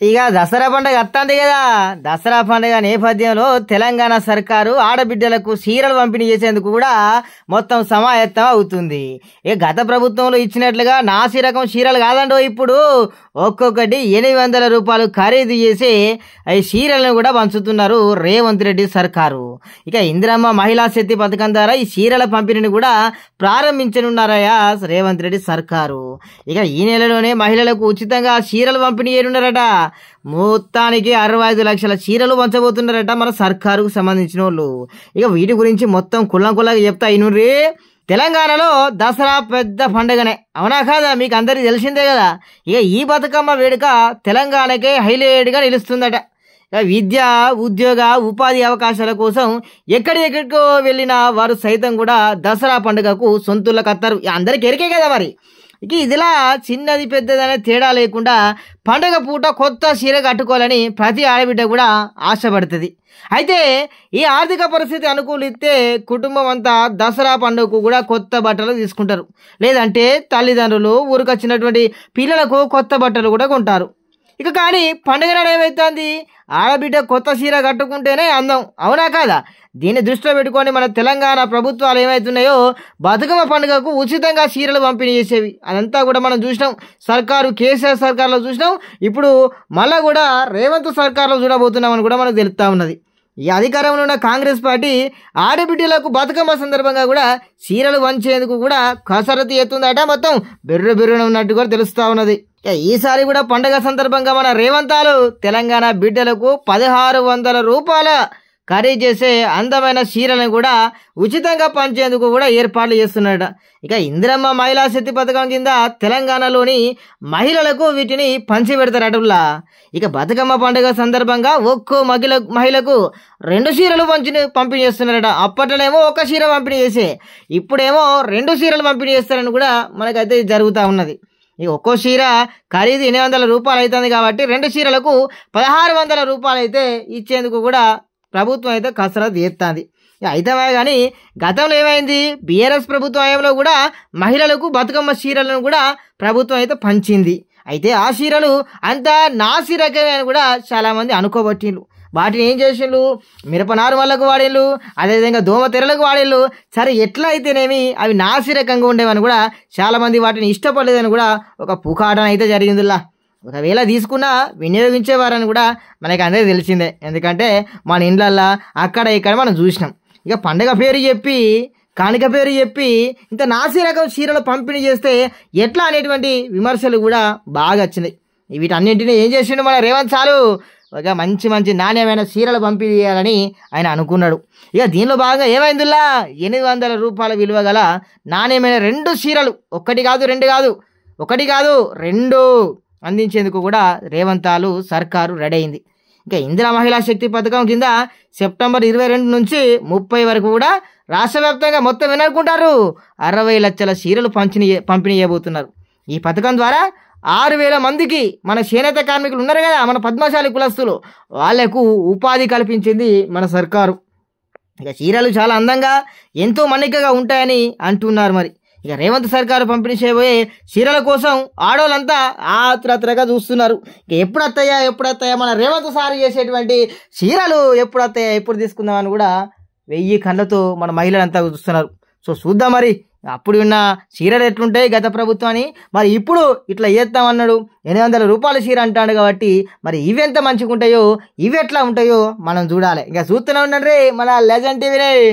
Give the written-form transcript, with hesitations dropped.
ఇక దసరా పండుగ వస్తుంది కదా. దసరా పండుగ నేపథ్యంలో తెలంగాణ సర్కారు ఆడబిడ్డలకు చీరలు పంపిణీ చేసేందుకు కూడా మొత్తం సమాయత్తం అవుతుంది. ఇక గత ప్రభుత్వంలో ఇచ్చినట్లుగా నాసి రకం చీరలు కాదండో, ఇప్పుడు ఒక్కొక్కటి 800 రూపాయలు ఖరీదు చేసి ఈ చీరలను కూడా పంచుతున్నారు రేవంత్ రెడ్డి సర్కారు. ఇక ఇందిరమ్మ మహిళా శక్తి పథకం ద్వారా ఈ చీరల పంపిణీని కూడా ప్రారంభించనున్నారయ్యా రేవంత్ రెడ్డి సర్కారు. ఇక ఈ నెలలోనే మహిళలకు ఉచితంగా చీరలు పంపిణీ చేయనున్నారట. మొత్తానికి 65 లక్షల చీరలు పంచబోతున్నారట మన సర్కారుకు సంబంధించిన వాళ్ళు. ఇక వీటి గురించి మొత్తం కుల్లంగా చెప్తా ఇనుర్రి. తెలంగాణలో దసరా పెద్ద పండుగనే, అవునా కాదా? మీకు అందరికీ తెలిసిందే కదా. ఇక ఈ బతుకమ్మ వేడుక తెలంగాణకే హైలైట్గా నిలుస్తుందట. విద్య, ఉద్యోగ, ఉపాధి అవకాశాల కోసం ఎక్కడికో వెళ్ళిన వారు సైతం కూడా దసరా పండుగకు సొంతూళ్ళకి వస్తారు. అందరికి ఎరికే కదా మరి. ఇక ఇదిలా చిన్నది పెద్దదనే తేడా లేకుండా పండగ పూట కొత్త చీర కట్టుకోవాలని ప్రతి ఆడబిడ్డ కూడా ఆశపడుతుంది. అయితే ఈ ఆర్థిక పరిస్థితి అనుకూలిస్తే కుటుంబం అంతా దసరా పండుగకు కూడా కొత్త బట్టలు తీసుకుంటారు. లేదంటే తల్లిదండ్రులు ఊరికొచ్చినటువంటి పిల్లలకు కొత్త బట్టలు కూడా కొంటారు. ఇక కానీ పండుగ నాడు ఏమవుతుంది, ఆడబిడ్డ కొత్త చీర కట్టుకుంటేనే అందం, అవునా కాదా? దీన్ని దృష్టిలో పెట్టుకొని మన తెలంగాణ ప్రభుత్వాలు ఏమవుతున్నాయో బతుకమ్మ పండుగకు ఉచితంగా చీరలు పంపిణీ చేసేవి. అదంతా కూడా మనం చూసినాం. సర్కారు కేసీఆర్ సర్కార్లో చూసినాం. ఇప్పుడు మళ్ళీ కూడా రేవంత్ సర్కార్లో చూడబోతున్నామని కూడా మనకు తెలుస్తూ ఉన్నది. ఈ అధికారంలో ఉన్న కాంగ్రెస్ పార్టీ ఆడబిడ్డలకు బతుకమ్మ సందర్భంగా కూడా చీరలు వంచేందుకు కూడా కసరత్తు ఎత్తుందట. మొత్తం బెర్రె ఉన్నట్టు కూడా తెలుస్తూ ఉన్నది. ఈసారి కూడా పండుగ సందర్భంగా మన రేవంతాలు తెలంగాణ బిడ్డలకు 1600 రూపాయల ఖరీదు చేసే అందమైన చీరలను కూడా ఉచితంగా పంచేందుకు కూడా ఏర్పాట్లు చేస్తున్నాడట. ఇక ఇందిరమ్మ మహిళా శక్తి పథకం కింద తెలంగాణలోని మహిళలకు వీటిని పంచి పెడతారటల్లా. ఇక బతుకమ్మ పండుగ సందర్భంగా ఒక్కో మహిళకు 2 చీరలు పంపిణీ చేస్తున్నారట. అప్పట్లోనేమో ఒక చీర పంపిణీ చేసే, ఇప్పుడేమో 2 చీరలు పంపిణీ చేస్తారని కూడా మనకైతే జరుగుతూ ఉన్నది. ఇక ఒక్కో చీర ఖరీదు 800 రూపాయలు అవుతుంది కాబట్టి 2 చీరలకు 1600 రూపాయలు అయితే ఇచ్చేందుకు కూడా ప్రభుత్వం అయితే కసరత్తు చేస్తుంది. అయితే కానీ గతంలో ఏమైంది, బీఆర్ఎస్ ప్రభుత్వం హయాంలో కూడా మహిళలకు బతుకమ్మ చీరలను కూడా ప్రభుత్వం అయితే పంచింది. అయితే ఆ చీరలు అంతా నాసి రకమే అని కూడా చాలామంది అనుకోబట్టిండ్రు. వాటిని ఏం చేసిండ్రు, మిరపనారు వాళ్ళకు వాడిళ్ళు, అదేవిధంగా దోమ తెరలకు వాడిళ్ళు. సరే ఎట్లా అయితేనేమి అవి నాసి రకంగా ఉండేవని కూడా చాలామంది వాటిని ఇష్టపడలేదని కూడా ఒక పుకాటన అయితే జరిగిందిలా. ఒకవేళ తీసుకున్నా వినియోగించేవారని కూడా మనకి అందరికీ తెలిసిందే. ఎందుకంటే మన ఇండ్లల్లో అక్కడ ఇక్కడ మనం చూసినాం. ఇక పండగ పేరు చెప్పి, కానుక పేరు చెప్పి ఇంత నాసి రకం చీరలు పంపిణీ చేస్తే ఎట్లా అనేటువంటి విమర్శలు కూడా బాగా వచ్చినాయి. వీటన్నింటినీ ఏం చేసిండు మన రేవంత్ సారు, ఒక మంచి నాణ్యమైన చీరలు పంపిణీ చేయాలని ఆయన అనుకున్నాడు. ఇక దీనిలో భాగంగా ఏమైందిలా, 800 రూపాయల విలువ గల నాణ్యమైన 2 చీరలు, 1 కాదు 2 కాదు, 1 కాదు 2 అందించేందుకు కూడా రేవంతాలు సర్కారు రెడీ అయింది. ఇంకా ఇందిరా మహిళా శక్తి పథకం కింద సెప్టెంబర్ 22 నుంచి 30 వరకు కూడా రాష్ట్ర వ్యాప్తంగా మొత్తం విననుకుంటారు 60 లక్షల చీరలు పంపిణీ చేయబోతున్నారు. ఈ పథకం ద్వారా 6000 మందికి మన చేనేత కార్మికులు ఉన్నారు కదా, మన పద్మశాలి కులస్తులు, వాళ్లకు ఉపాధి కల్పించింది మన సర్కారు. ఇక చీరలు చాలా అందంగా ఎంతో మన్నికగా ఉంటాయని అంటున్నారు. మరి ఇక రేవంత్ సర్కారు పంపిణీ చేయబోయే చీరల కోసం ఆడవాళ్ళంతా ఆత్రగా చూస్తున్నారు. ఇక ఎప్పుడు వస్తాయా మన రేవంత్ సార్ చేసేటువంటి చీరలు ఎప్పుడు వస్తాయా, ఎప్పుడు తీసుకుందామని కూడా 1000 కళ్ళతో మన మహిళలంతా చూస్తున్నారు. సో చూద్దాం మరి అప్పుడు ఉన్న చీరలు ఎట్లుంటాయి గత ప్రభుత్వాన్ని, మరి ఇప్పుడు ఇట్లా చేస్తామన్నాడు. 800 రూపాయల చీర అంటాడు కాబట్టి మరి ఇవి ఎంత మంచిగా ఉంటాయో, ఇవి ఎట్లా ఉంటాయో మనం చూడాలి. ఇంకా చూస్తూనే ఉండండి మన లెజెండ్ టీవీనే.